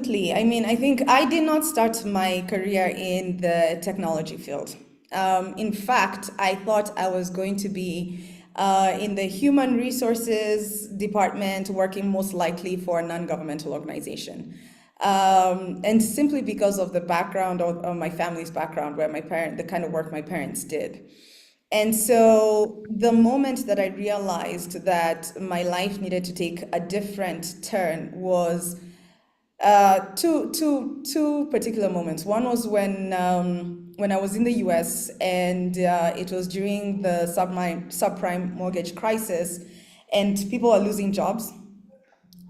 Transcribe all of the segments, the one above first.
absolutely. I mean, I think I did not start my career in the technology field. In fact, I thought I was going to be in the human resources department, working most likely for a non-governmental organization. And simply because of the background of my family's background, where the kind of work my parents did. And so the moment that I realized that my life needed to take a different turn was two particular moments. One was when I was in the U.S. and it was during the subprime mortgage crisis, and people are losing jobs.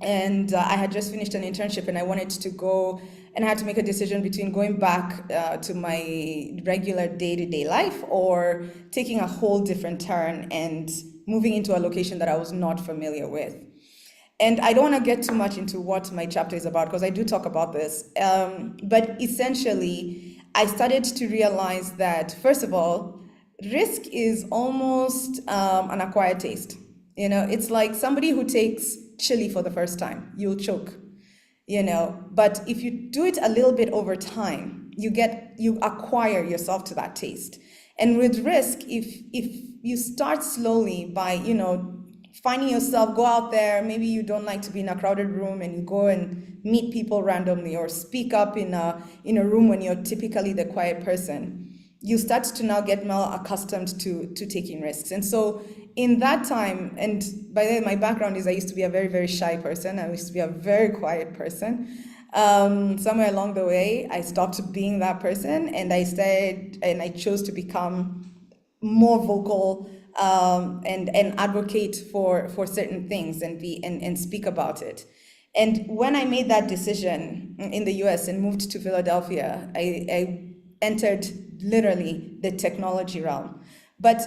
And I had just finished an internship, and I wanted to go, and I had to make a decision between going back to my regular day-to-day life or taking a whole different turn and moving into a location that I was not familiar with. And I don't want to get too much into what my chapter is about because I do talk about this. But essentially, I started to realize that, first of all, risk is almost an acquired taste. You know, it's like somebody who takes chili for the first time, you'll choke, you know. But if you do it a little bit over time, you acquire yourself to that taste. And with risk, if you start slowly by, you know, finding yourself, go out there, maybe you don't like to be in a crowded room and you go and meet people randomly or speak up in a room when you're typically the quiet person, you start to now get more accustomed to taking risks. And so in that time, and by the way, my background is I used to be a very, very shy person. I used to be a very quiet person. Somewhere along the way, I stopped being that person and I chose to become more vocal and advocate for certain things and speak about it. And when I made that decision in the US and moved to Philadelphia, I entered literally the technology realm. But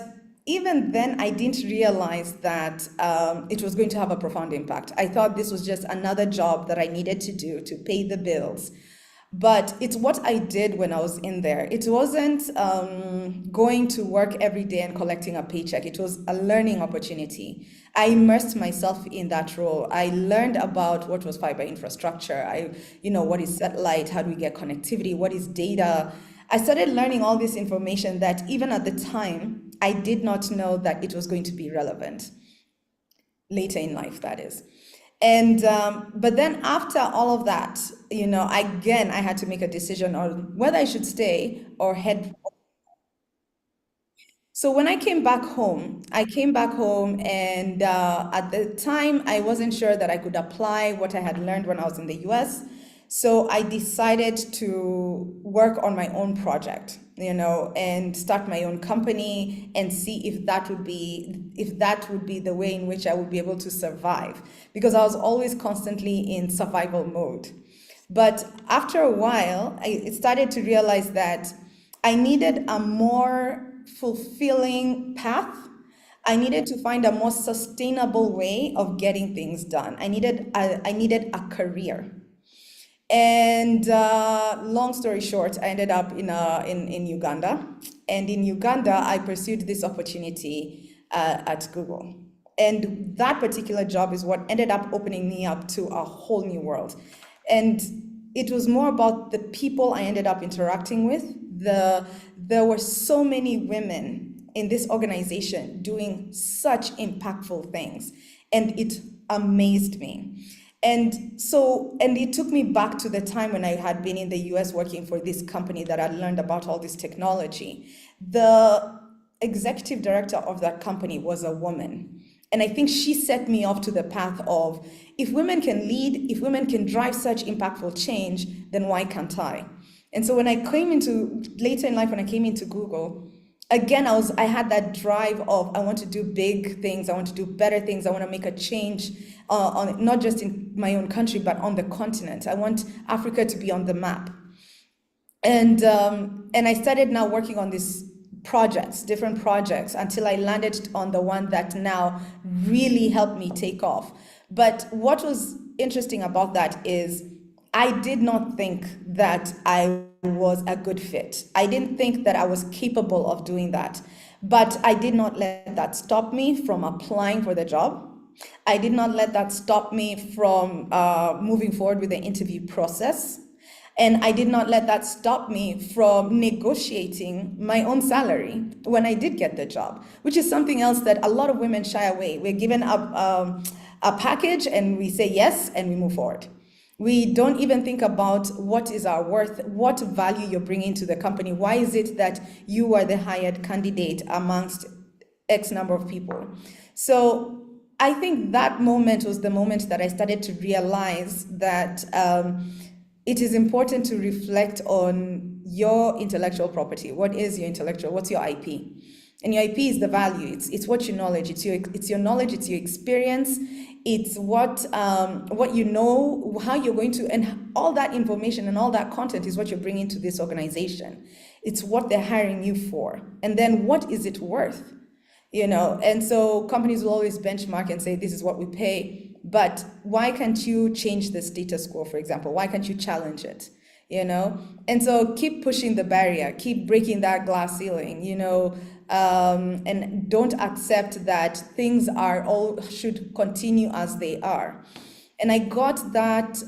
even then, I didn't realize that it was going to have a profound impact. I thought this was just another job that I needed to do to pay the bills. But it's what I did when I was in there. It wasn't going to work every day and collecting a paycheck. It was a learning opportunity. I immersed myself in that role. I learned about what was fiber infrastructure. What is satellite? How do we get connectivity? What is data? I started learning all this information that even at the time, I did not know that it was going to be relevant. Later in life, that is. And but then after all of that, I had to make a decision on whether I should stay or head. So when I came back home, and at the time, I wasn't sure that I could apply what I had learned when I was in the US. So I decided to work on my own project, and start my own company and see if that would be the way in which I would be able to survive, because I was always constantly in survival mode. But after a while, I started to realize that I needed a more fulfilling path. I needed to find a more sustainable way of getting things done. I needed a career. And long story short, I ended up in Uganda. And in Uganda, I pursued this opportunity at Google. And that particular job is what ended up opening me up to a whole new world. And it was more about the people I ended up interacting with. There were so many women in this organization doing such impactful things. And it amazed me. And it took me back to the time when I had been in the US working for this company that I'd learned about all this technology. The executive director of that company was a woman. And I think she set me off to the path of, if women can lead, if women can drive such impactful change, then why can't I? And so later in life, when I came into Google, again, I had that drive of, I want to do big things, I want to do better things, I want to make a change on not just in my own country, but on the continent. I want Africa to be on the map. And I started now working on these different projects, until I landed on the one that now really helped me take off. But what was interesting about that is I did not think that I was a good fit. I didn't think that I was capable of doing that. But I did not let that stop me from applying for the job. I did not let that stop me from moving forward with the interview process. And I did not let that stop me from negotiating my own salary when I did get the job, which is something else that a lot of women shy away. We're given a package and we say yes and we move forward. We don't even think about what is our worth, what value you're bringing to the company. Why is it that you are the hired candidate amongst X number of people? So I think that moment was the moment that I started to realize that it is important to reflect on your intellectual property. What is your intellectual? What's your IP? And your IP is the value. It's what your knowledge. It's your knowledge. It's your experience. It's what you know, how you're going to, and all that information and all that content is what you're bringing to this organization. It's what they're hiring you for, and then what is it worth? And so companies will always benchmark and say, this is what we pay, but why can't you change the status quo, for example? Why can't you challenge it? And so keep pushing the barrier, keep breaking that glass ceiling, and don't accept that things should continue as they are. And I got that,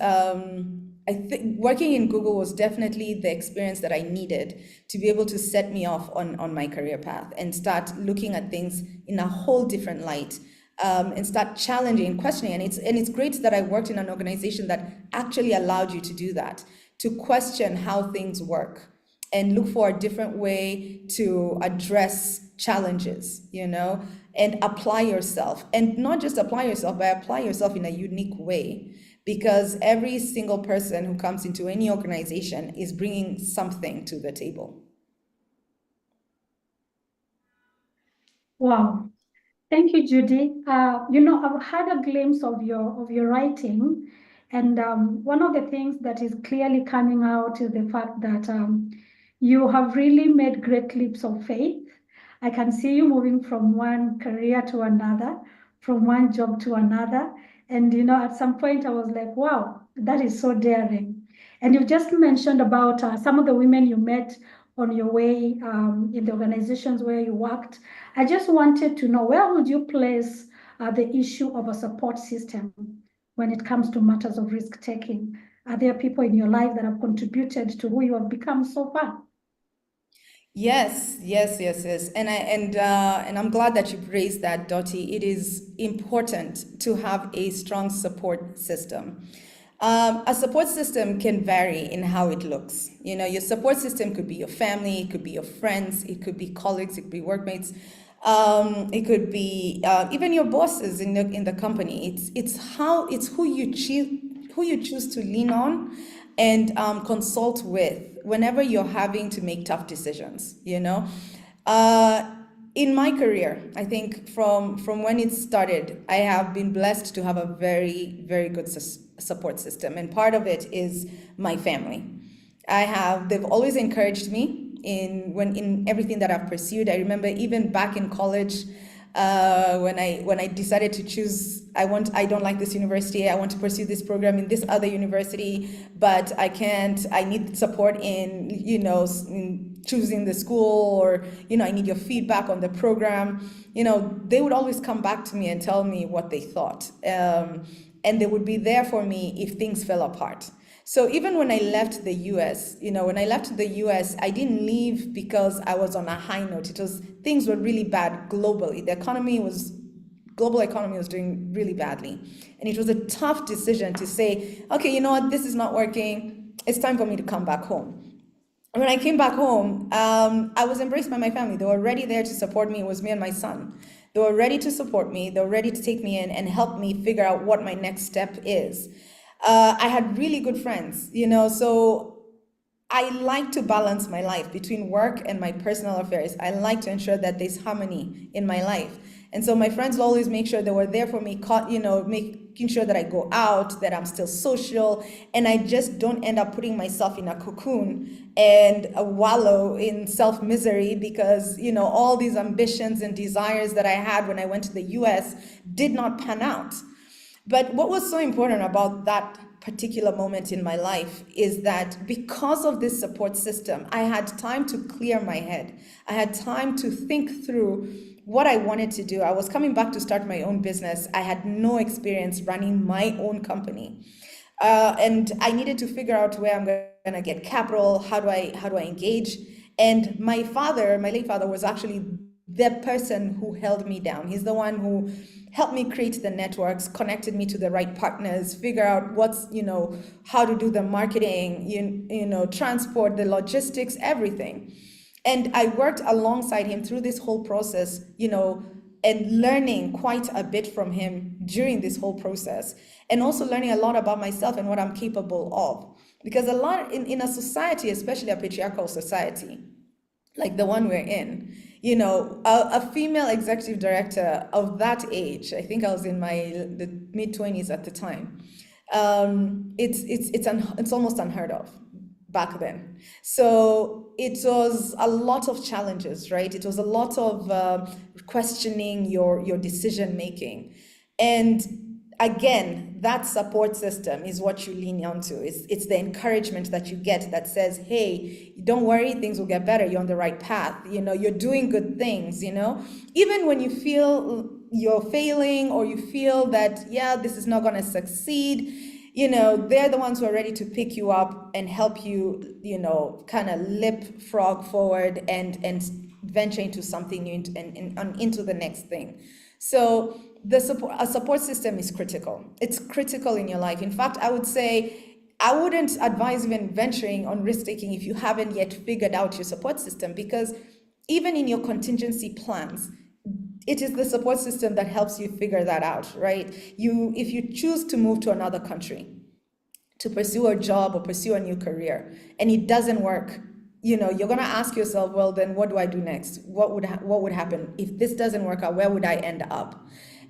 I think working in Google was definitely the experience that I needed to be able to set me off on my career path and start looking at things in a whole different light, and start challenging and questioning. And it's great that I worked in an organization that actually allowed you to do that, to question how things work and look for a different way to address challenges, and apply yourself. And not just apply yourself, but apply yourself in a unique way. Because every single person who comes into any organization is bringing something to the table. Wow. Thank you, Judy. I've had a glimpse of your writing, and one of the things that is clearly coming out is the fact that you have really made great leaps of faith. I can see you moving from one career to another, from one job to another. And, at some point I was like, wow, that is so daring. And you've just mentioned about some of the women you met on your way in the organizations where you worked. I just wanted to know, where would you place the issue of a support system when it comes to matters of risk taking? Are there people in your life that have contributed to who you have become so far? Yes. And I'm glad that you've raised that, Dottie. It is important to have a strong support system. A support system can vary in how it looks. Your support system could be your family, it could be your friends, it could be colleagues, it could be workmates, it could be even your bosses in the company. It's who you choose to lean on and consult with whenever you're having to make tough decisions. In my career, I think from when it started, I have been blessed to have a very, very good support system. And part of it is my family. They've always encouraged me in everything that I've pursued. I remember even back in college, when I decided to choose, I don't like this university, I want to pursue this program in this other university, but I need support in choosing the school, or I need your feedback on the program. They would always come back to me and tell me what they thought, and they would be there for me if things fell apart. So even when I left the US, I didn't leave because I was on a high note. Things were really bad globally. Global economy was doing really badly. And it was a tough decision to say, okay, you know what, this is not working. It's time for me to come back home. And when I came back home, I was embraced by my family. They were already there to support me. It was me and my son. They were ready to support me. They were ready to take me in and help me figure out what my next step is. I had really good friends, so I like to balance my life between work and my personal affairs. I like to ensure that there's harmony in my life. And so my friends will always make sure they were there for me, making sure that I go out, that I'm still social, and I just don't end up putting myself in a cocoon and wallow in self-misery because, all these ambitions and desires that I had when I went to the US did not pan out. But what was so important about that particular moment in my life is that because of this support system, I had time to clear my head. I had time to think through what I wanted to do. I was coming back to start my own business. I had no experience running my own company. And I needed to figure out where I'm going to get capital. How do I engage? And my father, my late father, was actually the person who held me down. He's the one who helped me create the networks, connected me to the right partners, figure out what's, how to do the marketing, transport, the logistics, everything. And I worked alongside him through this whole process, and learning quite a bit from him during this whole process, and also learning a lot about myself and what I'm capable of. Because a lot in a society, especially a patriarchal society, like the one we're in, a female executive director of that age, I think I was in the mid-20s at the time, it's almost unheard of back then. So it was a lot of challenges, right? It was a lot of questioning your decision making. And again, that support system is what you lean onto. It's the encouragement that you get that says, hey, don't worry, things will get better. You're on the right path. You're doing good things, even when you feel you're failing, or you feel that, yeah, this is not going to succeed, they're the ones who are ready to pick you up and help you, kind of leapfrog forward and venture into something new and into the next thing. So a support system is critical. It's critical in your life. In fact, I would say I wouldn't advise even venturing on risk taking if you haven't yet figured out your support system, because even in your contingency plans, it is the support system that helps you figure that out, right? If you choose to move to another country to pursue a job or pursue a new career and it doesn't work, you're going to ask yourself, well, then what do I do next? What would happen if this doesn't work out? Where would I end up?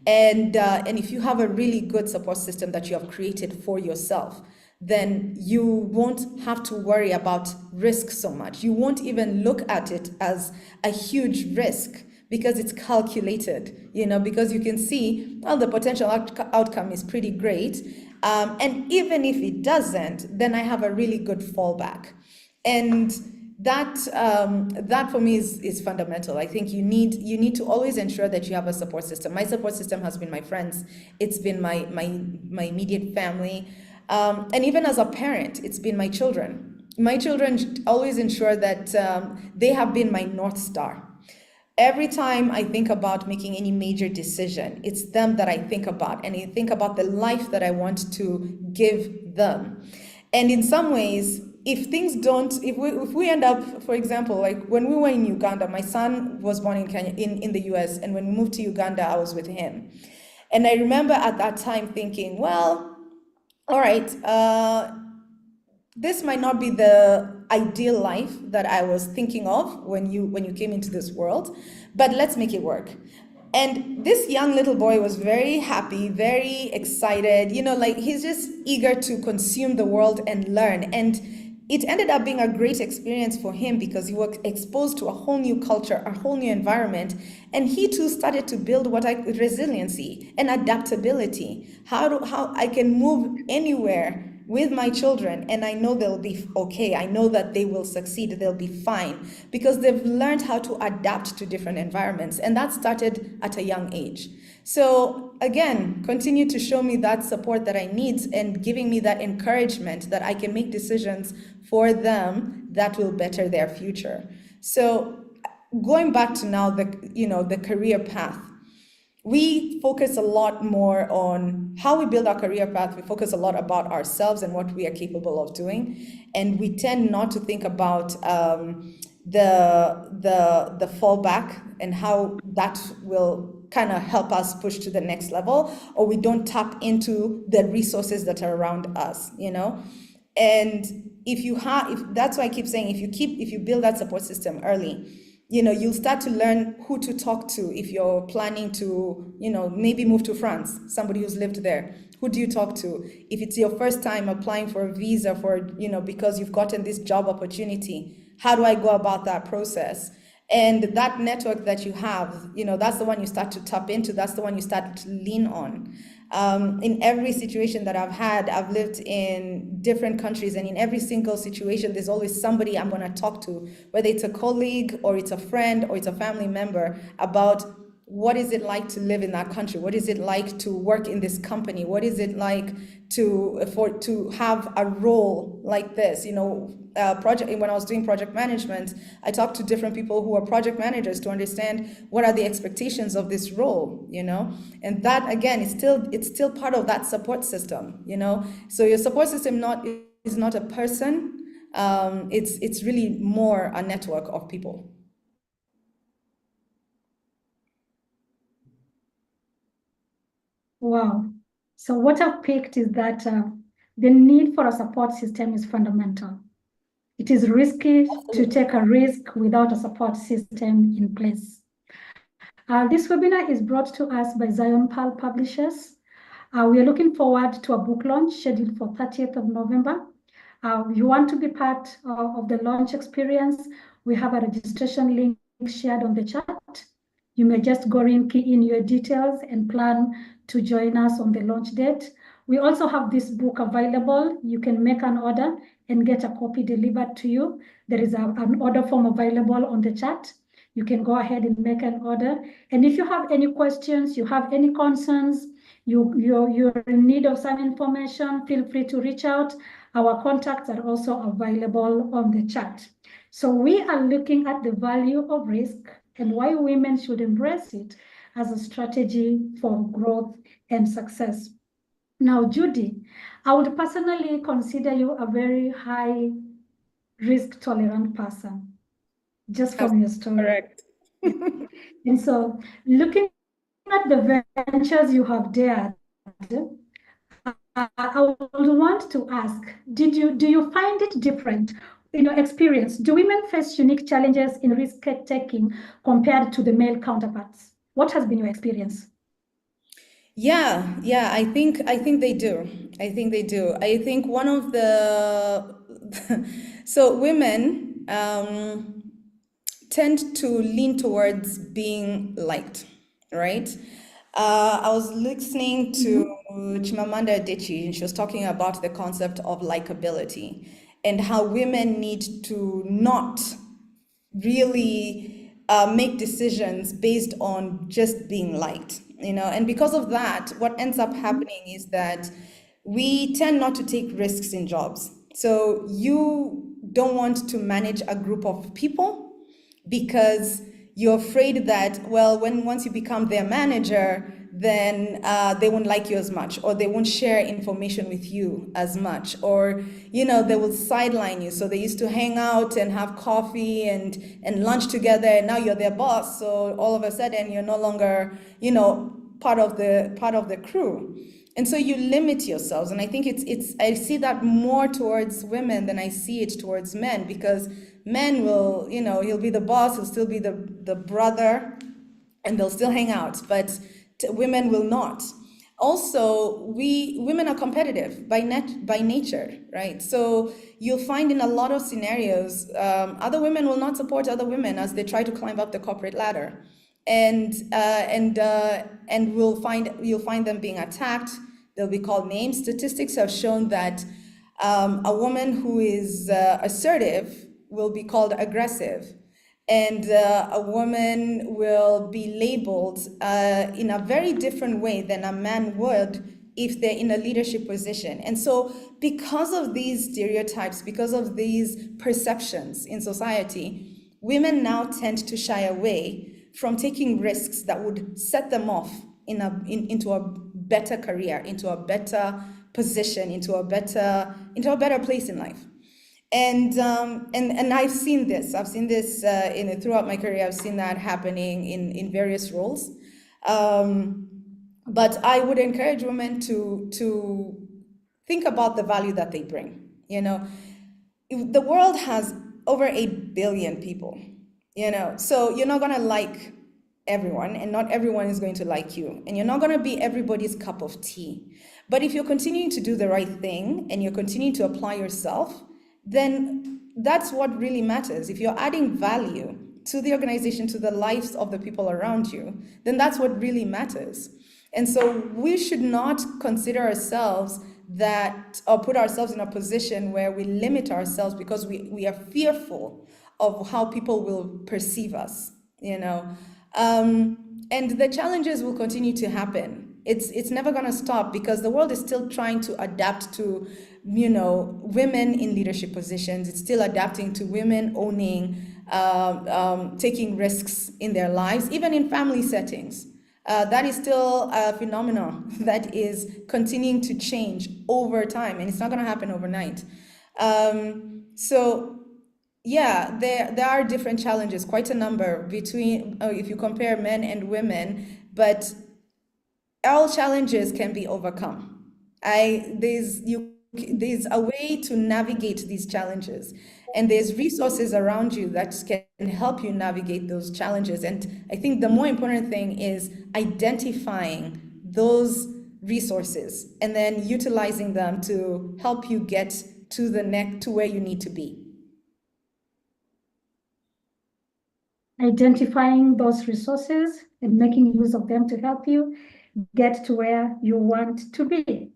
And if you have a really good support system that you have created for yourself, then you won't have to worry about risk so much. You won't even look at it as a huge risk, because it's calculated, because you can see, well, the potential outcome is pretty great. And even if it doesn't, then I have a really good fallback. And that for me is fundamental. I think you need to always ensure that you have a support system. My support system has been my friends. It's been my immediate family. And even as a parent, it's been my children. My children always ensure that they have been my North Star. Every time I think about making any major decision, it's them that I think about, and I think about the life that I want to give them. And in some ways, if we end up, for example, like when we were in Uganda, my son was born in Kenya, in the US, and when we moved to Uganda, I was with him. And I remember at that time thinking, well, all right, this might not be the ideal life that I was thinking of when you came into this world, but let's make it work. And this young little boy was very happy, very excited, like he's just eager to consume the world and learn. And it ended up being a great experience for him because he was exposed to a whole new culture, a whole new environment. And he too started to build resiliency and adaptability. How I can move anywhere with my children, and I know they'll be okay. I know that they will succeed, they'll be fine, because they've learned how to adapt to different environments. And that started at a young age. So again, continue to show me that support that I need and giving me that encouragement that I can make decisions for them that will better their future. So going back to now the career path, we focus a lot more on how we build our career path. We focus a lot about ourselves and what we are capable of doing. And we tend not to think about the fallback and how that will kind of help us push to the next level, or we don't tap into the resources that are around us, And if that's why I keep saying, if you build that support system early, you'll start to learn who to talk to if you're planning to, maybe move to France, somebody who's lived there. Who do you talk to? If it's your first time applying for a visa because you've gotten this job opportunity, how do I go about that process? And that network that you have, that's the one you start to tap into. That's the one you start to lean on. In every situation that I've had, I've lived in different countries, and in every single situation, there's always somebody I'm going to talk to, whether it's a colleague or it's a friend or it's a family member, about what is it like to live in that country? What is it like to work in this company? What is it like to have a role like this? Project, when I was doing project management, I talked to different people who are project managers to understand what are the expectations of this role, and that again it's still part of that support system, so your support system is not a person. It's really more a network of people. Wow. So what I've picked is that the need for a support system is fundamental. It is risky to take a risk without a support system in place. This webinar is brought to us by Zion Pearl Publishers. We are looking forward to a book launch scheduled for 30th of November. If you want to be part of the launch experience, we have a registration link shared on the chat. You may just go in, key in your details, and plan to join us on the launch date. We also have this book available. You can make an order and get a copy delivered to you. There is an order form available on the chat. You can go ahead and make an order. And if you have any questions, you have any concerns, you're in need of some information, feel free to reach out. Our contacts are also available on the chat. So we are looking at the value of risk and why women should embrace it as a strategy for growth and success. Now, Judy, I would personally consider you a very high risk tolerant person, just from your story. Correct. And so looking at the ventures you have dared, I would want to ask, do you find it different in your experience? Do women face unique challenges in risk taking compared to the male counterparts? What has been your experience? Yeah, I think they do. I think they do. I think one of the so women tend to lean towards being liked, right? I was listening to Chimamanda Adichie, and she was talking about the concept of likability and how women need to not really make decisions based on just being liked, and because of that, what ends up happening is that we tend not to take risks in jobs. So you don't want to manage a group of people because you're afraid that, well, once you become their manager, then they won't like you as much, or they won't share information with you as much, or they will sideline you. So they used to hang out and have coffee and lunch together, and now you're their boss. So all of a sudden you're no longer part of the crew. And so you limit yourselves. And I think I see that more towards women than I see it towards men, because men will, he'll be the boss, he'll still be the brother, and they'll still hang out, but women will not. Also, women are competitive by nature, right? So you'll find in a lot of scenarios, other women will not support other women as they try to climb up the corporate ladder, and you'll find them being attacked. They'll be called names. Statistics have shown that a woman who is assertive will be called aggressive, and a woman will be labeled in a very different way than a man would if they're in a leadership position. And so because of these stereotypes, because of these perceptions in society, women now tend to shy away from taking risks that would set them off into a better career, into a better position, into a better place in life. And I've seen this throughout my career. I've seen that happening in various roles. But I would encourage women to think about the value that they bring. The world has over 8 billion people, so you're not gonna like everyone, and not everyone is going to like you, and you're not going to be everybody's cup of tea. But if you're continuing to do the right thing and you're continuing to apply yourself, then that's what really matters. If you're adding value to the organization, to the lives of the people around you, then that's what really matters. And so we should not consider ourselves or put ourselves in a position where we limit ourselves because we are fearful of how people will perceive us. And the challenges will continue to happen. It's never going to stop because the world is still trying to adapt to, women in leadership positions. It's still adapting to women owning, taking risks in their lives, even in family settings. That is still a phenomenon that is continuing to change over time, and it's not going to happen overnight. So yeah, there are different challenges, quite a number between if you compare men and women, but all challenges can be overcome. There's a way to navigate these challenges, and there's resources around you that can help you navigate those challenges. And I think the more important thing is identifying those resources and then utilizing them to help you get to where you need to be. Identifying those resources and making use of them to help you get to where you want to be.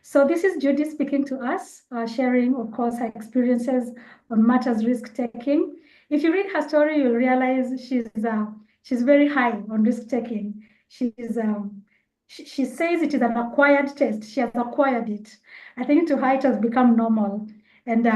So this is Judy speaking to us, sharing, of course, her experiences on matters risk-taking. If you read her story, you'll realize she's very high on risk-taking. She says it is an acquired taste. She has acquired it. I think to her it has become normal. And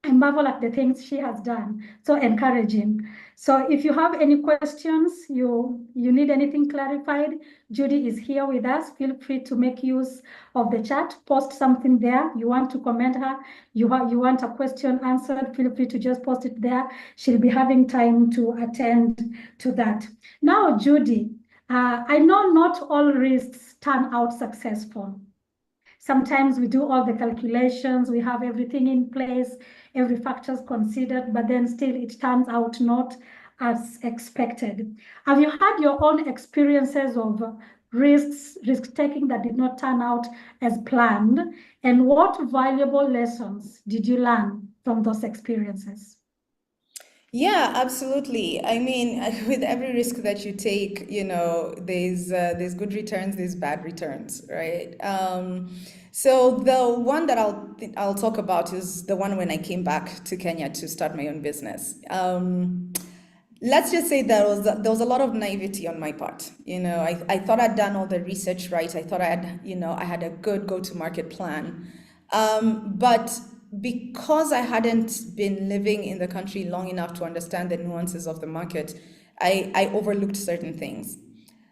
I marvel at the things she has done. So encouraging. So if you have any questions, you need anything clarified, Judy is here with us. Feel free to make use of the chat, post something there. You want to comment her, you want a question answered, feel free to just post it there. She'll be having time to attend to that. Now, Judy, I know not all risks turn out successful. Sometimes we do all the calculations, we have everything in place, every factor's considered, but then still it turns out not as expected. Have you had your own experiences of risk-taking that did not turn out as planned? And what valuable lessons did you learn from those experiences? Yeah, absolutely. I mean, with every risk that you take, there's good returns, there's bad returns, right? So the one that I'll talk about is the one when I came back to Kenya to start my own business. Let's just say there was a lot of naivety on my part. I thought I'd done all the research right. I thought I had a good go-to-market plan, but because I hadn't been living in the country long enough to understand the nuances of the market, I overlooked certain things.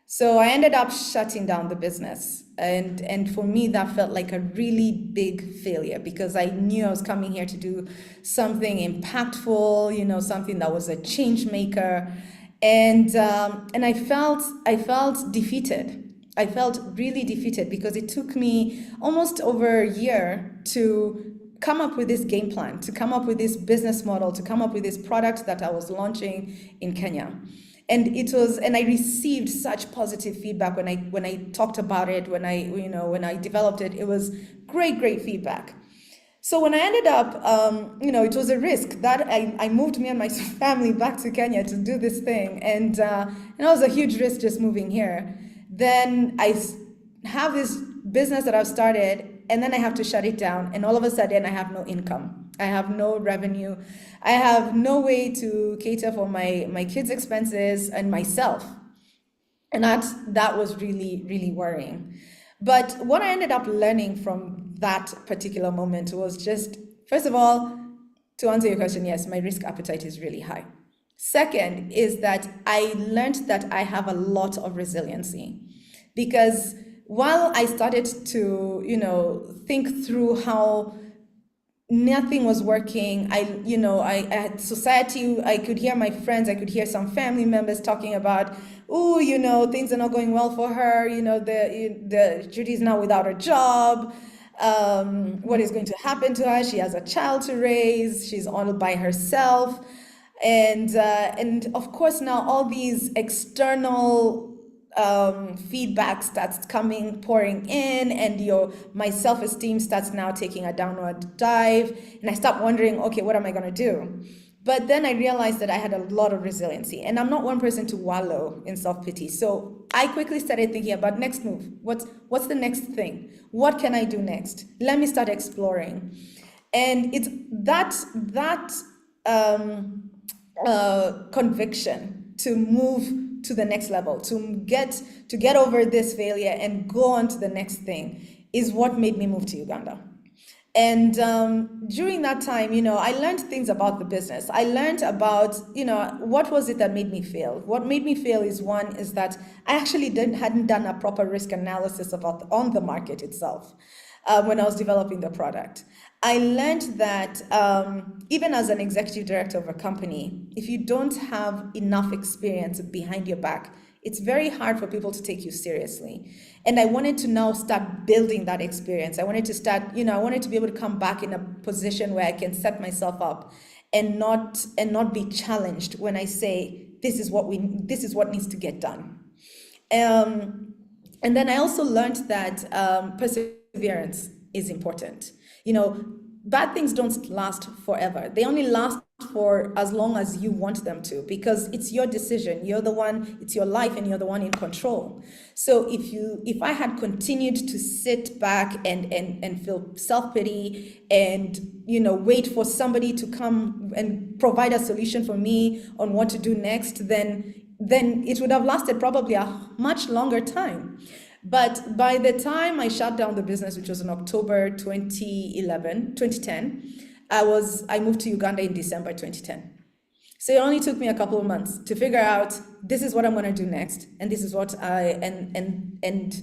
So I ended up shutting down the business. And for me, that felt like a really big failure because I knew I was coming here to do something impactful, something that was a change maker. And I felt defeated. I felt really defeated because it took me almost over a year to come up with this game plan, to come up with this business model, to come up with this product that I was launching in Kenya. And I received such positive feedback when I talked about it, when I developed it. It was great feedback. So when I ended up, it was a risk that I moved me and my family back to Kenya to do this thing, and it was a huge risk just moving here. Then I have this business that I've started, and then I have to shut it down, and all of a sudden I have no income. I have no revenue. I have no way to cater for my kids' expenses and myself. And that was really, really worrying. But what I ended up learning from that particular moment was just, first of all, to answer your question, yes, my risk appetite is really high. Second is that I learned that I have a lot of resiliency because while I started to, think through how nothing was working, I had society, I could hear my friends, I could hear some family members talking about, things are not going well for her, the Judy's now without a job. What is going to happen to her? She has a child to raise, she's all by herself. And of course now all these external feedback starts pouring in, and my self-esteem starts now taking a downward dive, and I start wondering, okay, what am I going to do? But then I realized that I had a lot of resiliency, and I'm not one person to wallow in self-pity. So I quickly started thinking about next move. What's the next thing? What can I do next? Let me start exploring. And it's that conviction to move to the next level, to get over this failure and go on to the next thing, is what made me move to Uganda. And during that time, I learned things about the business. I learned about, what was it that made me fail? What made me fail is that I actually hadn't done a proper risk analysis on the market itself when I was developing the product. I learned that even as an executive director of a company, if you don't have enough experience behind your back, it's very hard for people to take you seriously. And I wanted to now start building that experience. I wanted to I wanted to be able to come back in a position where I can set myself up and not be challenged when I say, this is what needs to get done. And then I also learned that perseverance is important. Bad things don't last forever. They only last for as long as you want them to, because it's your decision. It's your life, and you're the one in control. So if I had continued to sit back and feel self-pity and, wait for somebody to come and provide a solution for me on what to do next, then it would have lasted probably a much longer time. But by the time I shut down the business, which was in October 2010, I moved to Uganda in December 2010. So it only took me a couple of months to figure out, this is what I'm going to do next, and this is what and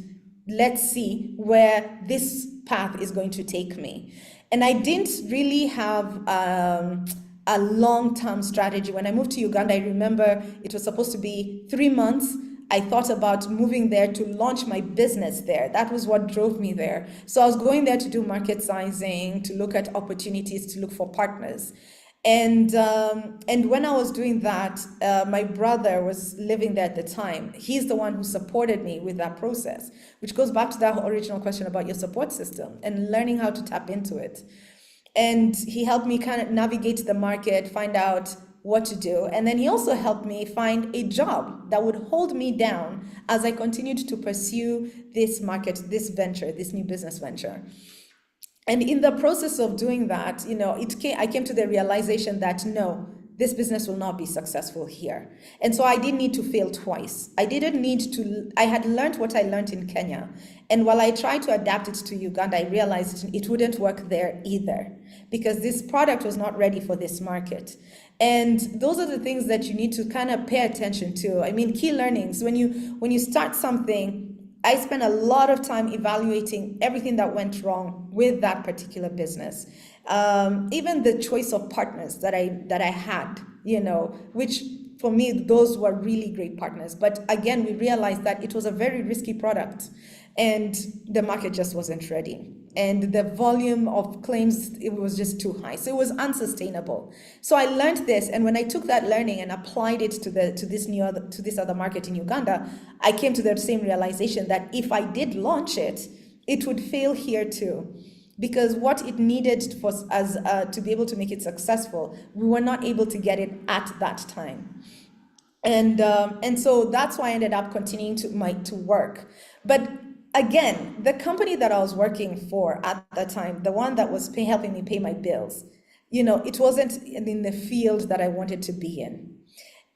let's see where this path is going to take me. And I didn't really have a long-term strategy. When I moved to Uganda, I remember it was supposed to be 3 months. I thought about moving there to launch my business there. That was what drove me there. So I was going there to do market sizing, to look at opportunities, to look for partners. And when I was doing that, my brother was living there at the time. He's the one who supported me with that process, which goes back to that original question about your support system and learning how to tap into it. And he helped me kind of navigate the market, find out what to do. And then he also helped me find a job that would hold me down as I continued to pursue this market, this venture, this new business venture. And in the process of doing that, I came to the realization that no, this business will not be successful here. And so I didn't need to fail twice. I had learned what I learned in Kenya. And while I tried to adapt it to Uganda, I realized it wouldn't work there either, because this product was not ready for this market. And those are the things that you need to kind of pay attention to. I mean, key learnings. When you start something, I spent a lot of time evaluating everything that went wrong with that particular business. Even the choice of partners that I had, which for me, those were really great partners. But again, we realized that it was a very risky product and the market just wasn't ready. And the volume of claims, it was just too high. So it was unsustainable. So I learned this, and when I took that learning and applied it to this other market in Uganda, I came to the same realization that if I did launch it, it would fail here too. Because what it needed for us to be able to make it successful, we were not able to get it at that time. And so that's why I ended up continuing to work. But again, the company that I was working for at the time, the one that was helping me pay my bills, it wasn't in the field that I wanted to be in.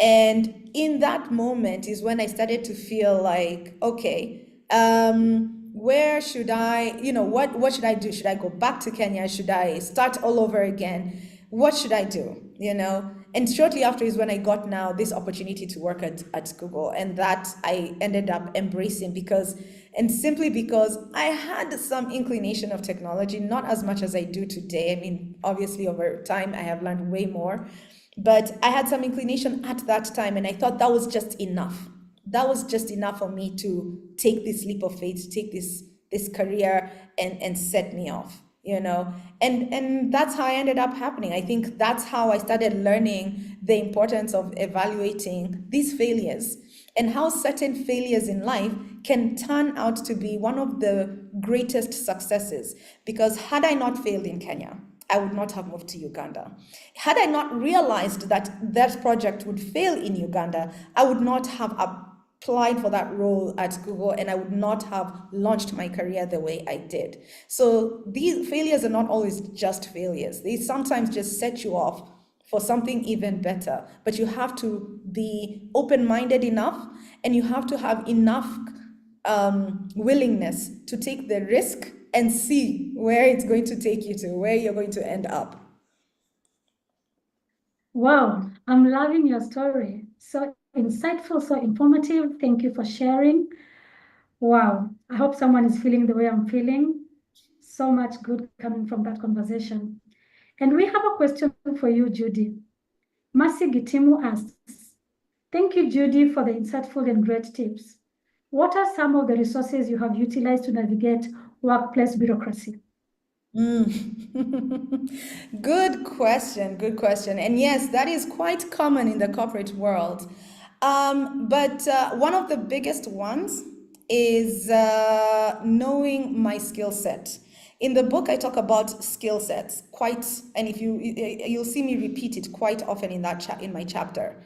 And in that moment is when I started to feel like, okay, where should I, what should I do? Should I go back to Kenya? Should I start all over again? What should I do? And shortly after is when I got now this opportunity to work at Google, and that I ended up embracing simply because I had some inclination of technology, not as much as I do today. I mean, obviously over time I have learned way more, but I had some inclination at that time, and I thought that was just enough. That was just enough for me to take this leap of faith, to take this career and set me off. And that's how I ended up happening. I think that's how I started learning the importance of evaluating these failures and how certain failures in life can turn out to be one of the greatest successes. Because had I not failed in Kenya, I would not have moved to Uganda. Had I not realized that project would fail in Uganda, I would not have applied for that role at Google, and I would not have launched my career the way I did. So these failures are not always just failures. They sometimes just set you off for something even better. But you have to be open-minded enough, and you have to have enough willingness to take the risk and see where it's going to take you to, where you're going to end up. Wow, I'm loving your story. So insightful, so informative. Thank you for sharing. Wow, I hope someone is feeling the way I'm feeling. So much good coming from that conversation. And we have a question for you, Judy. Mercy Gitimu asks, thank you, Judy, for the insightful and great tips. What are some of the resources you have utilized to navigate workplace bureaucracy? Good question, good question. And yes, that is quite common in the corporate world. But one of the biggest ones is knowing my skill set. In the book, I talk about skill sets quite, and if you'll see me repeat it quite often in in my chapter.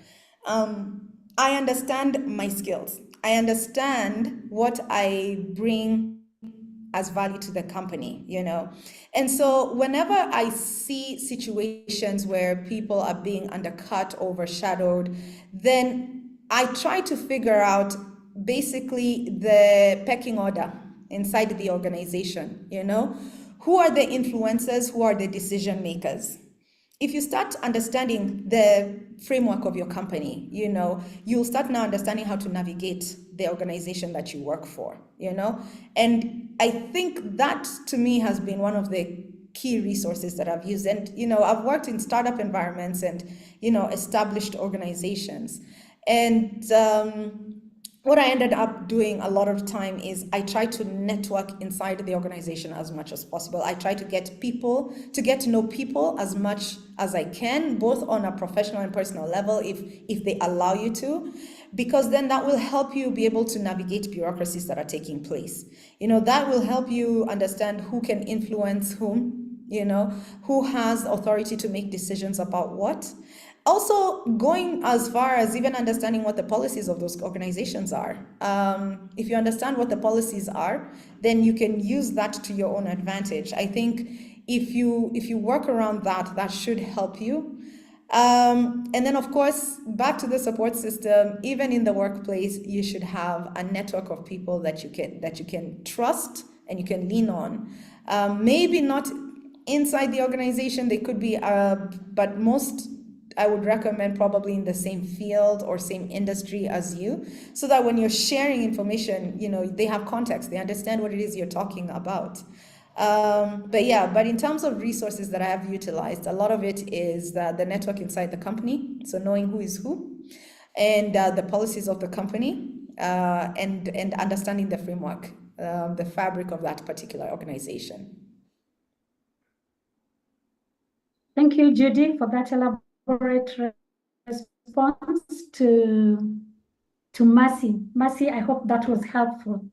I understand my skills. I understand what I bring as value to the company, you know. And so whenever I see situations where people are being undercut, overshadowed, then I try to figure out basically the pecking order inside the organization, you know. Who are the influencers? Who are the decision makers? If you start understanding the framework of your company, you know, you'll start now understanding how to navigate the organization that you work for, you know. And I think that to me has been one of the key resources that I've used. And, you know, I've worked in startup environments and, you know, established organizations. And what I ended up doing a lot of time is I try to network inside the organization as much as possible. I try to get to know people as much as I can, both on a professional and personal level, if they allow you to, because then that will help you be able to navigate bureaucracies that are taking place. You know, that will help you understand who can influence whom, you know, who has authority to make decisions about what. Also, going as far as even understanding what the policies of those organizations are. If you understand what the policies are, then you can use that to your own advantage. I think if you work around that, that should help you. And then, of course, back to the support system. Even in the workplace, you should have a network of people that you can trust and you can lean on. Maybe not inside the organization; they could be, but most, I would recommend probably in the same field or same industry as you, so that when you're sharing information, you know, they have context, they understand what it is you're talking about. But in terms of resources that I have utilized, a lot of it is the network inside the company. So knowing who is who, and the policies of the company, and understanding the framework, the fabric of that particular organization. Thank you, Judy, for that elaborate response to Mercy. Mercy, I hope that was helpful.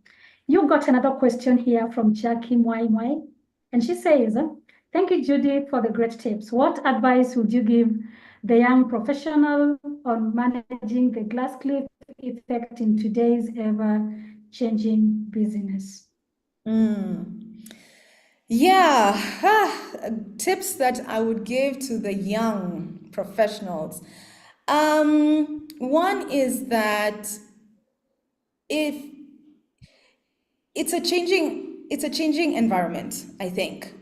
You got another question here from Jackie Mwai, and she says, thank you, Judy, for the great tips. What advice would you give the young professional on managing the glass cliff effect in today's ever-changing business? Tips that I would give to the young professionals. One is that if it's a changing environment, I think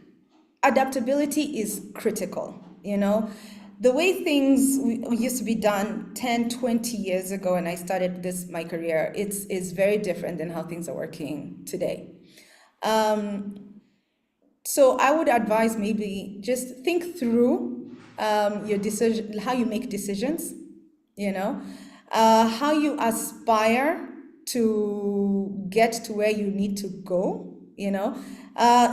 adaptability is critical. You know, the way things used to be done 10, 20 years ago when I started my career, it's very different than how things are working today. So I would advise maybe just think through your decision, how you make decisions, you know, how you aspire to get to where you need to go, you know.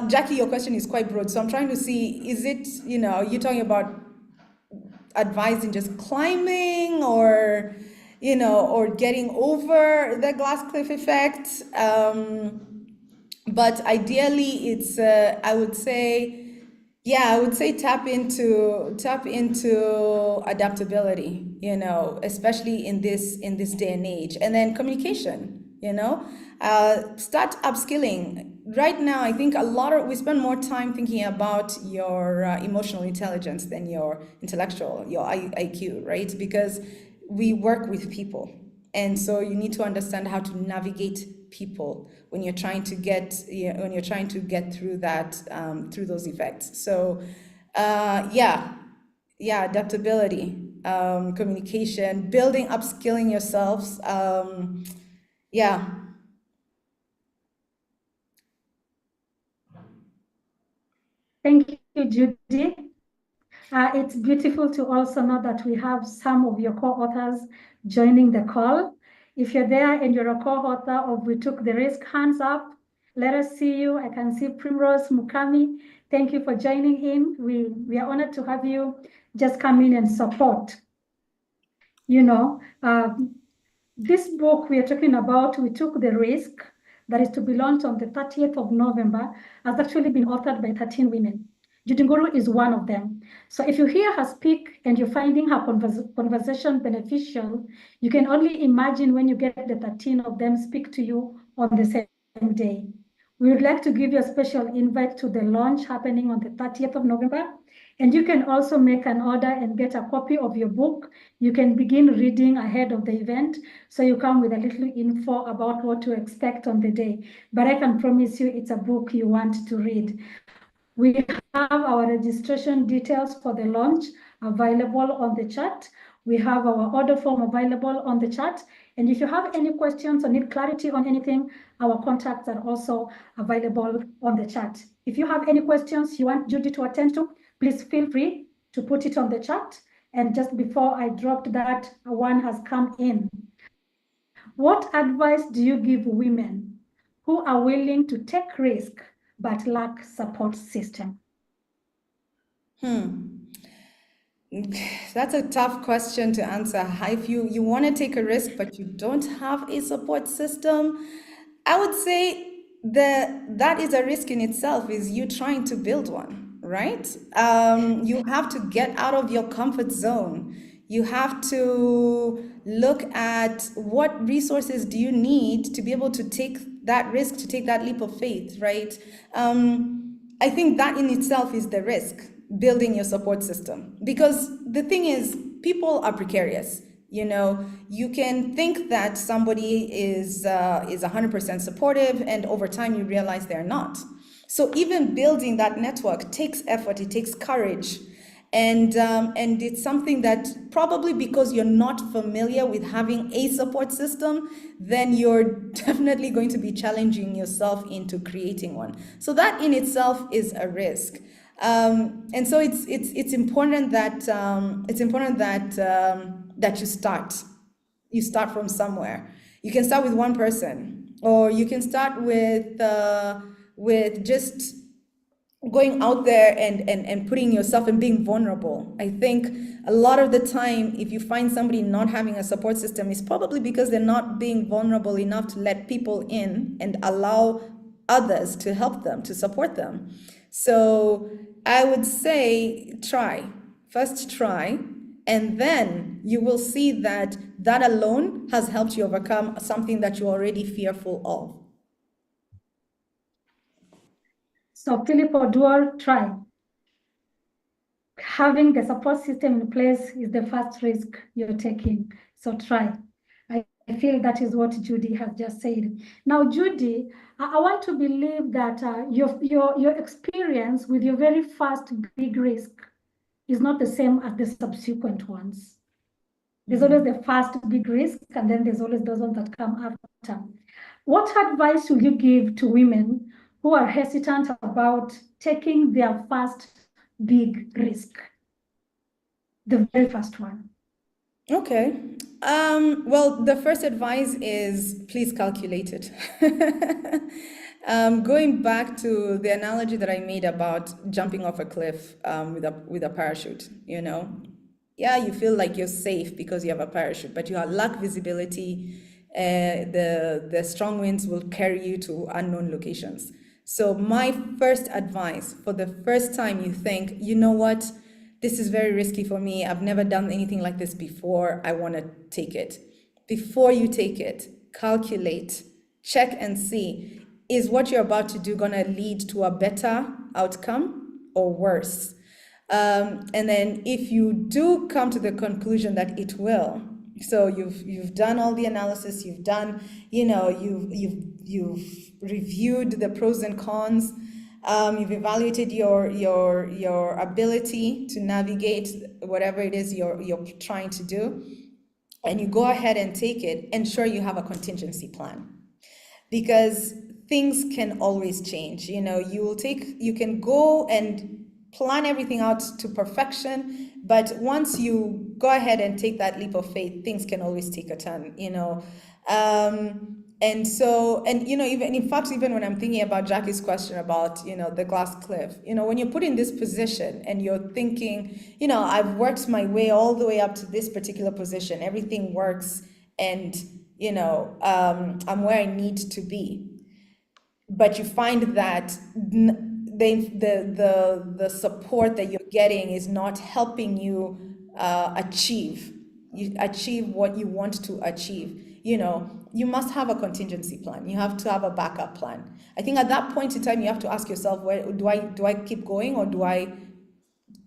Jackie, your question is quite broad, so I'm trying to see, is it, you know, you're talking about advising just climbing, or, you know, or getting over the glass cliff effect? But ideally, it's I would say tap into adaptability, you know, especially in this day and age. And then communication, you know, start upskilling. right now, I think we spend more time thinking about your emotional intelligence than your intellectual, your IQ, right? Because we work with people. And so you need to understand how to navigate people when you're trying to get, when you're trying to get through that, through those effects. So, yeah, adaptability, communication, building, upskilling yourselves. Yeah. Thank you, Judy. It's beautiful to also know that we have some of your co-authors joining the call. If you're there and you're a co-author of We Took the Risk, hands up. Let us see you. I can see Primrose Mukami. Thank you for joining in. We are honored to have you just come in and support. You know, this book we are talking about, We Took the Risk, that is to be launched on the 30th of November, has actually been authored by 13 women. Judy Nguru is one of them. So if you hear her speak and you're finding her conversation beneficial, you can only imagine when you get the 13 of them speak to you on the same day. We would like to give you a special invite to the launch happening on the 30th of November. And you can also make an order and get a copy of your book. You can begin reading ahead of the event. So you come with a little info about what to expect on the day. But I can promise you it's a book you want to read. We have our registration details for the launch available on the chat. We have our order form available on the chat. And if you have any questions or need clarity on anything, our contacts are also available on the chat. If you have any questions you want Judy to attend to, please feel free to put it on the chat. And just before I dropped that, one has come in. What advice do you give women who are willing to take risk but lack support system? That's a tough question to answer. If you want to take a risk but you don't have a support system, I would say that is a risk in itself, is you trying to build one, right? You have to get out of your comfort zone. You have to look at what resources do you need to be able to take that risk, to take that leap of faith, right? I think that in itself is the risk, building your support system. Because the thing is, people are precarious. You know, you can think that somebody is 100% supportive, and over time you realize they're not. So even building that network takes effort, it takes courage. And it's something that probably because you're not familiar with having a support system, then you're definitely going to be challenging yourself into creating one. So that in itself is a risk. And so it's important that that you start. You start from somewhere. You can start with one person, or you can start with just going out there and putting yourself and being vulnerable. I think a lot of the time, if you find somebody not having a support system, it's probably because they're not being vulnerable enough to let people in and allow others to help them, to support them. So I would say first try, and then you will see that that alone has helped you overcome something that you're already fearful of. So Philip Oduor, try. Having the support system in place is the first risk you're taking. So try. I feel that is what Judy has just said. Now, Judy, I want to believe that your experience with your very first big risk is not the same as the subsequent ones. There's always the first big risk, and then there's always those ones that come after. What advice will you give to women who are hesitant about taking their first big risk? The very first one. Okay. Well, the first advice is please calculate it. Going back to the analogy that I made about jumping off a cliff with a parachute, you know, yeah, you feel like you're safe because you have a parachute, but you lack visibility. The strong winds will carry you to unknown locations. So my first advice, for the first time you think, you know what, this is very risky for me. I've never done anything like this before. I want to take it. Before you take it, calculate, check and see. is what you're about to do going to lead to a better outcome or worse? And then if you do come to the conclusion that it will, so you've done all the analysis, you've done, you've reviewed the pros and cons, you've evaluated your ability to navigate whatever it is you're trying to do, and you go ahead and take it, ensure you have a contingency plan, because things can always change. You can go and plan everything out to perfection, but once you go ahead and take that leap of faith, things can always take a turn. Even in fact, even when I'm thinking about Jackie's question about the glass cliff, when you're put in this position and you're thinking, I've worked my way all the way up to this particular position, everything works, and I'm where I need to be, but you find that the support that you're getting is not helping you achieve what you want to achieve. You must have a contingency plan. You have to have a backup plan. I think at that point in time, you have to ask yourself, do I keep going, or do I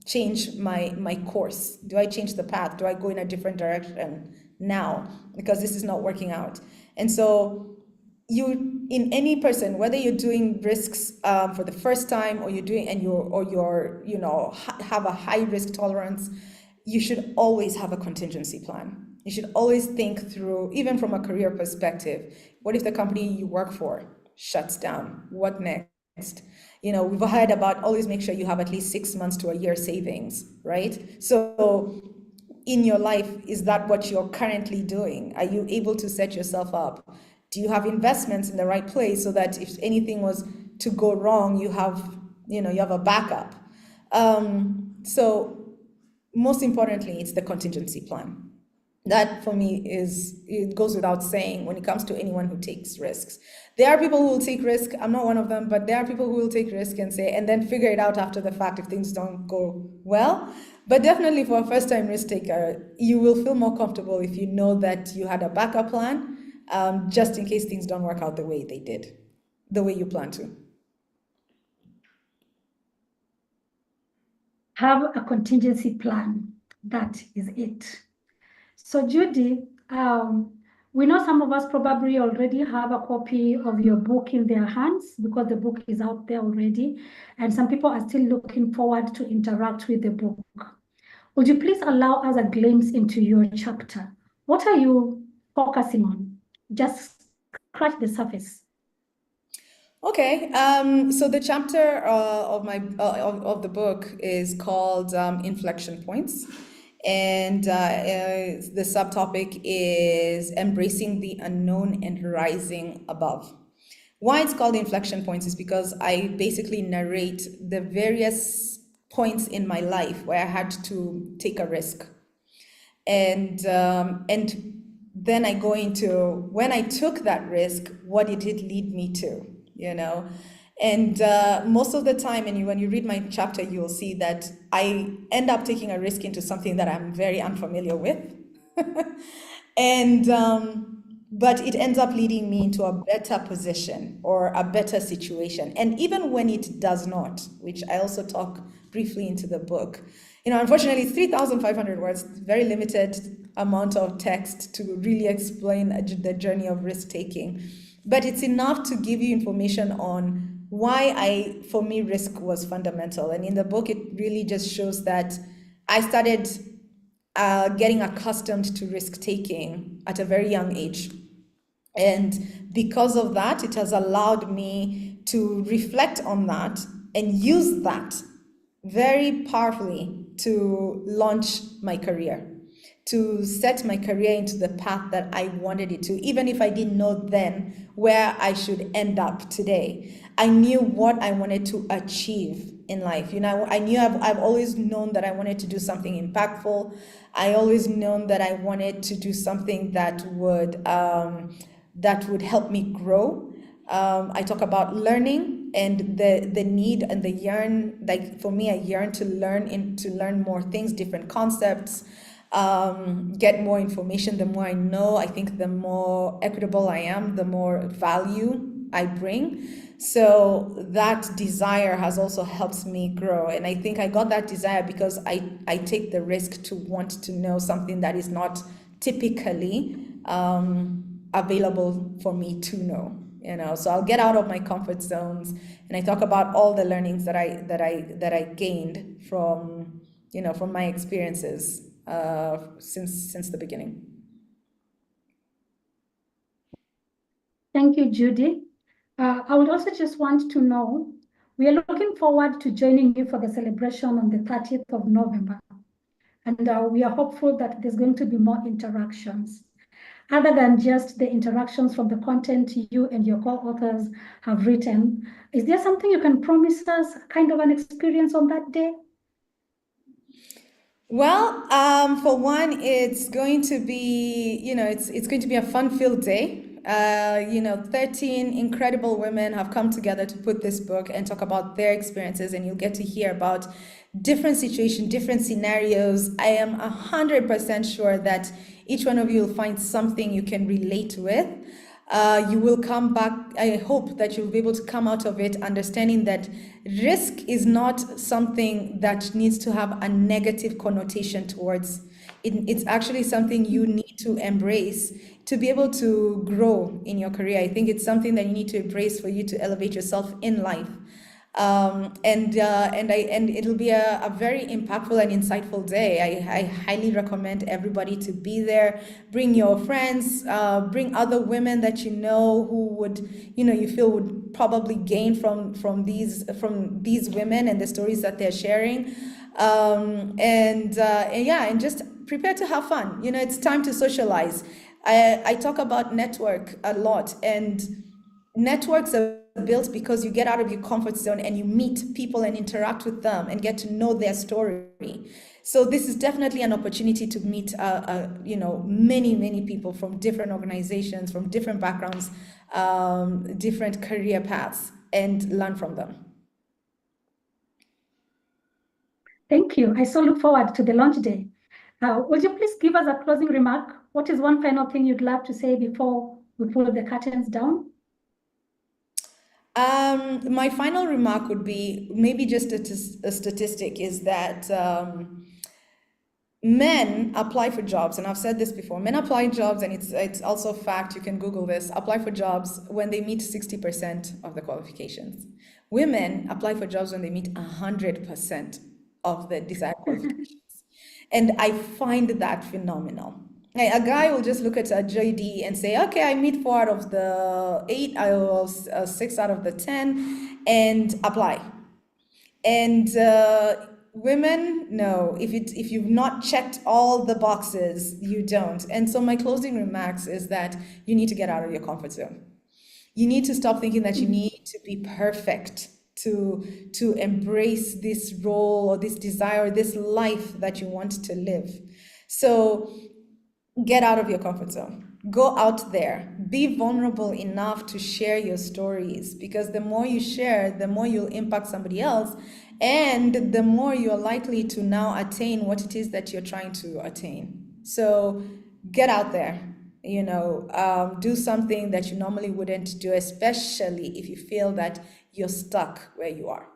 change my course? Do I change the path? Do I go in a different direction now, because this is not working out? And so in any person, whether you're doing risks for the first time, or you're have a high risk tolerance, you should always have a contingency plan. You should always think through, even from a career perspective, what if the company you work for shuts down? What next? We've heard about always make sure you have at least 6 months to a year savings, right? So in your life, is that what you're currently doing? Are you able to set yourself up? Do you have investments in the right place so that if anything was to go wrong, you have a backup? So most importantly, it's the contingency plan. That for me it goes without saying when it comes to anyone who takes risks. There are people who will take risk. I'm not one of them, but there are people who will take risk and then figure it out after the fact if things don't go well. But definitely for a first-time risk taker, you will feel more comfortable if you know that you had a backup plan, just in case things don't work out the way you plan to. Have a contingency plan. That is it. So Judy, we know some of us probably already have a copy of your book in their hands because the book is out there already, and some people are still looking forward to interact with the book. Would you please allow us a glimpse into your chapter? What are you focusing on? Just scratch the surface. Okay, so the chapter of the book is called Inflection Points, and the subtopic is Embracing the Unknown and Rising Above. Why it's called Inflection Points is because I basically narrate the various points in my life where I had to take a risk, and then I go into when I took that risk, what did it lead me to? And most of the time, and when you read my chapter, you will see that I end up taking a risk into something that I'm very unfamiliar with. And but it ends up leading me into a better position or a better situation. And even when it does not, which I also talk briefly into the book, unfortunately, it's 3,500 words, very limited amount of text to really explain the journey of risk taking. But it's enough to give you information on why for me, risk was fundamental. And in the book, it really just shows that I started getting accustomed to risk taking at a very young age. And because of that, it has allowed me to reflect on that and use that very powerfully to launch my career, to set my career into the path that I wanted it to, even if I didn't know then where I should end up today. I knew what I wanted to achieve in life. I've always known that I wanted to do something impactful. I always known that I wanted to do something that would help me grow. I talk about learning and the need and the yearn. Like for me, I yearn to learn more things, different concepts. Get more information. The more I know, I think the more equitable I am, the more value I bring. So that desire has also helped me grow. And I think I got that desire because I take the risk to want to know something that is not typically available for me to know. So I'll get out of my comfort zones, and I talk about all the learnings that I gained from from my experiences since the beginning. Thank you, Judy. I would also just want to know, we are looking forward to joining you for the celebration on the 30th of November. And we are hopeful that there's going to be more interactions. Other than just the interactions from the content you and your co-authors have written, is there something you can promise us, kind of an experience on that day? Well, for one, it's going to be, it's going to be a fun-filled day. 13 incredible women have come together to put this book and talk about their experiences, and you'll get to hear about different situations, different scenarios. I am 100% sure that each one of you will find something you can relate with. You will come back. I hope that you'll be able to come out of it understanding that risk is not something that needs to have a negative connotation towards it. It's actually something you need to embrace to be able to grow in your career. I think it's something that you need to embrace for you to elevate yourself in life. And it'll be a very impactful and insightful day. I highly recommend everybody to be there. Bring your friends, bring other women that you know who would, you feel would probably gain from these women and the stories that they're sharing. And just prepare to have fun. It's time to socialize. I talk about network a lot, and networks are built because you get out of your comfort zone and you meet people and interact with them and get to know their story. So this is definitely an opportunity to meet, many people from different organizations, from different backgrounds, different career paths, and learn from them. Thank you. I so look forward to the launch day. Would you please give us a closing remark? What is one final thing you'd love to say before we pull the curtains down? My final remark would be maybe just a statistic is that men apply for jobs, and I've said this before, men apply jobs, and it's also a fact, you can Google this, apply for jobs when they meet 60% of the qualifications. Women apply for jobs when they meet 100% of the desired qualifications. And I find that phenomenal. A guy will just look at a JD and say, okay, I meet 4 out of the 8, I will 6 out of the 10, and apply. And women, no, if you've not checked all the boxes, you don't. And so my closing remarks is that you need to get out of your comfort zone. You need to stop thinking that you need to be perfect to embrace this role or this desire, this life that you want to live. So get out of your comfort zone. Go out there. Be vulnerable enough to share your stories, because the more you share, the more you'll impact somebody else, and the more you're likely to now attain what it is that you're trying to attain. So get out there. Do something that you normally wouldn't do, especially if you feel that you're stuck where you are.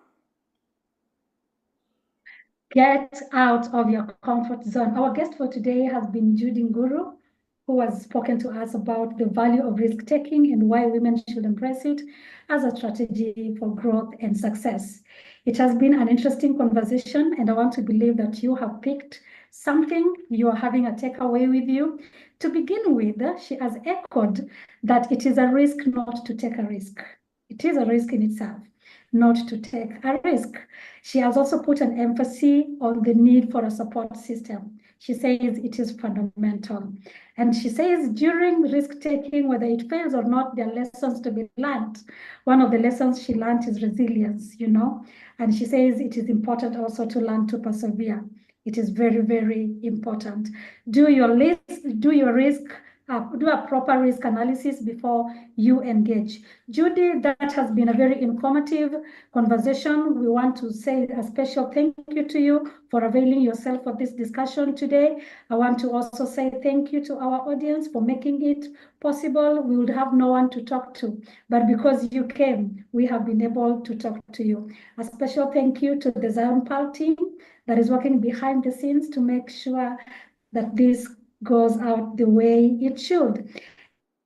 Get out of your comfort zone. Our guest for today has been Judy Nguru, who has spoken to us about the value of risk-taking and why women should embrace it as a strategy for growth and success. It has been an interesting conversation, and I want to believe that you have picked something you are having a takeaway with you. To begin with, she has echoed that it is a risk not to take a risk. It is a risk in itself not to take a risk. She has also put an emphasis on the need for a support system. She says it is fundamental. And she says during risk-taking, whether it fails or not, there are lessons to be learned. One of the lessons she learned is resilience, and she says it is important also to learn to persevere. It is very, very important. Do your risk do a proper risk analysis before you engage. Judy, that has been a very informative conversation. We want to say a special thank you to you for availing yourself for this discussion today. I want to also say thank you to our audience for making it possible. We would have no one to talk to, but because you came, we have been able to talk to you. A special thank you to the Zion Pal team that is working behind the scenes to make sure that this goes out the way it should.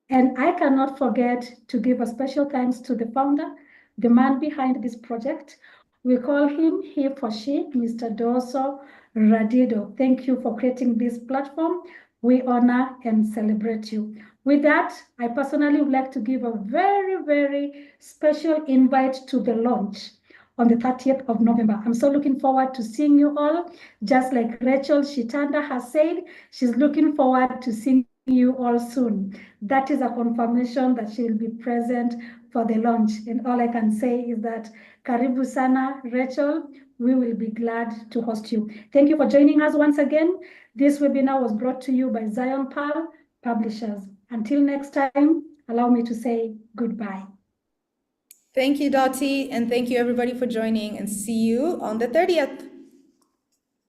And I cannot forget to give a special thanks to the founder, the man behind this project. We call him, he for she, Mr. Doso Radido. Thank you for creating this platform. We honor and celebrate you. With that, I personally would like to give a very, very special invite to the launch on the 30th of November. I'm so looking forward to seeing you all. Just like Rachel Shitanda has said, she's looking forward to seeing you all soon. That is a confirmation that she will be present for the launch. And all I can say is that Karibu Sana, Rachel, we will be glad to host you. Thank you for joining us once again. This webinar was brought to you by Zion Pal Publishers. Until next time, allow me to say goodbye. Thank you, Dottie, and thank you everybody for joining, and see you on the 30th.